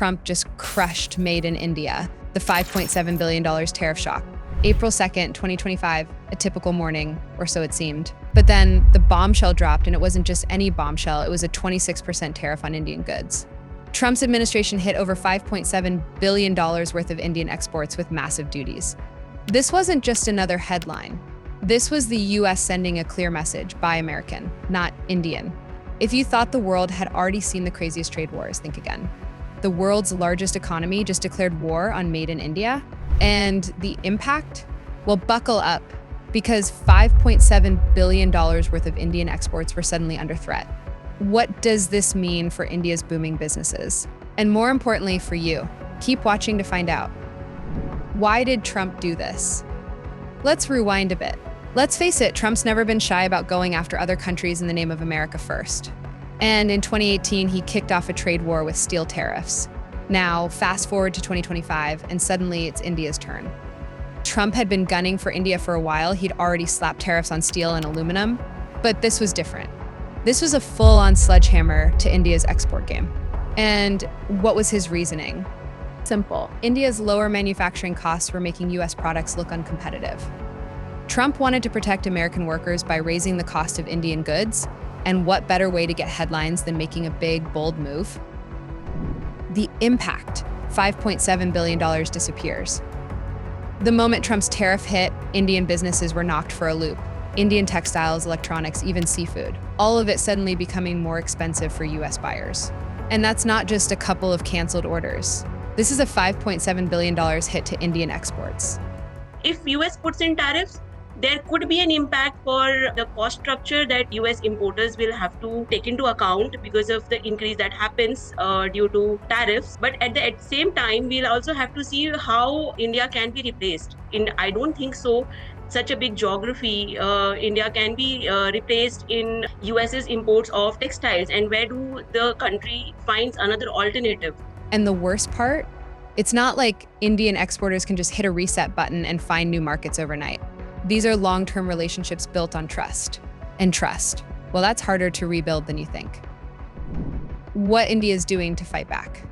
Trump just crushed Made in India, the $5.7 billion tariff shock. April 2nd, 2025, a typical morning, or so it seemed. But then the bombshell dropped, and it wasn't just any bombshell, it was a 26% tariff on Indian goods. Trump's administration hit over $5.7 billion worth of Indian exports with massive duties. This wasn't just another headline. This was the US sending a clear message: buy American, not Indian. If you thought the world had already seen the craziest trade wars, think again. The world's largest economy just declared war on Made in India. And the impact? Well, buckle up, because $5.7 billion worth of Indian exports were suddenly under threat. What does this mean for India's booming businesses? And more importantly for you, keep watching to find out. Why did Trump do this? Let's rewind a bit. Let's face it, Trump's never been shy about going after other countries in the name of America first. And in 2018, he kicked off a trade war with steel tariffs. Now, fast forward to 2025, and suddenly it's India's turn. Trump had been gunning for India for a while. He'd already slapped tariffs on steel and aluminum, but this was different. This was a full-on sledgehammer to India's export game. And what was his reasoning? Simple. India's lower manufacturing costs were making US products look uncompetitive. Trump wanted to protect American workers by raising the cost of Indian goods, and what better way to get headlines than making a big, bold move? The impact, $5.7 billion disappears. The moment Trump's tariff hit, Indian businesses were knocked for a loop. Indian textiles, electronics, even seafood, all of it suddenly becoming more expensive for US buyers. And that's not just a couple of canceled orders. This is a $5.7 billion hit to Indian exports. If US puts in tariffs, there could be an impact for the cost structure that US importers will have to take into account because of the increase that happens due to tariffs. But at the same time, we'll also have to see how India can be replaced. I don't think so. Such a big geography, India can be replaced in US's imports of textiles. And where do the country finds another alternative? And the worst part, it's not like Indian exporters can just hit a reset button and find new markets overnight. These are long-term relationships built on trust. And trust, well, that's harder to rebuild than you think. What India is doing to fight back.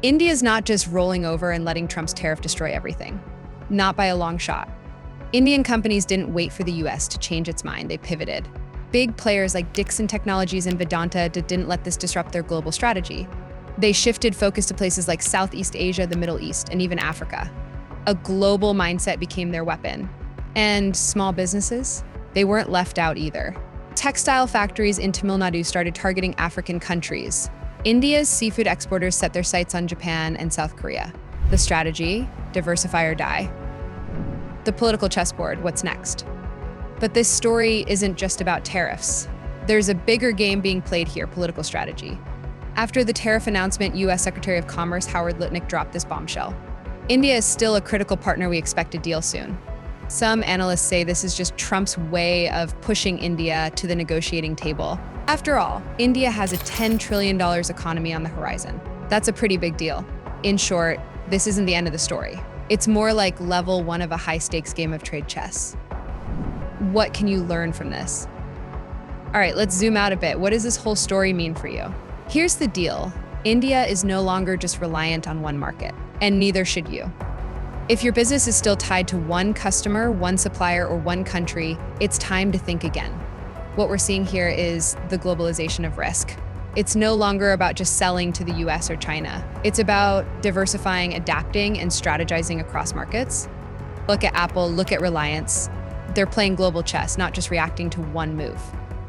India is not just rolling over and letting Trump's tariff destroy everything. Not by a long shot. Indian companies didn't wait for the US to change its mind, they pivoted. Big players like Dixon Technologies and Vedanta didn't let this disrupt their global strategy. They shifted focus to places like Southeast Asia, the Middle East, and even Africa. A global mindset became their weapon. And small businesses? They weren't left out either. Textile factories in Tamil Nadu started targeting African countries. India's seafood exporters set their sights on Japan and South Korea. The strategy? Diversify or die. The political chessboard, what's next? But this story isn't just about tariffs. There's a bigger game being played here, political strategy. After the tariff announcement, US Secretary of Commerce Howard Lutnick dropped this bombshell. India is still a critical partner, we expect a deal soon. Some analysts say this is just Trump's way of pushing India to the negotiating table. After all, India has a $10 trillion economy on the horizon. That's a pretty big deal. In short, this isn't the end of the story. It's more like level one of a high-stakes game of trade chess. What can you learn from this? All right, let's zoom out a bit. What does this whole story mean for you? Here's the deal. India is no longer just reliant on one market, and neither should you. If your business is still tied to one customer, one supplier, or one country, it's time to think again. What we're seeing here is the globalization of risk. It's no longer about just selling to the US or China. It's about diversifying, adapting, and strategizing across markets. Look at Apple, look at Reliance. They're playing global chess, not just reacting to one move.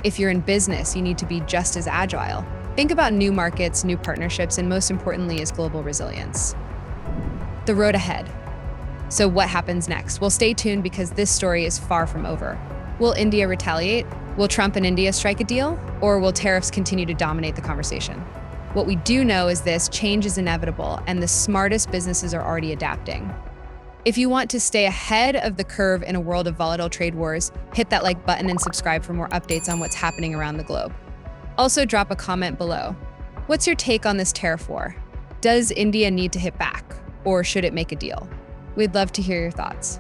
If you're in business, you need to be just as agile. Think about new markets, new partnerships, and most importantly is global resilience. The road ahead. So what happens next? Well, stay tuned because this story is far from over. Will India retaliate? Will Trump and India strike a deal? Or will tariffs continue to dominate the conversation? What we do know is this: change is inevitable, and the smartest businesses are already adapting. If you want to stay ahead of the curve in a world of volatile trade wars, hit that like button and subscribe for more updates on what's happening around the globe. Also, drop a comment below. What's your take on this tariff war? Does India need to hit back, or should it make a deal? We'd love to hear your thoughts.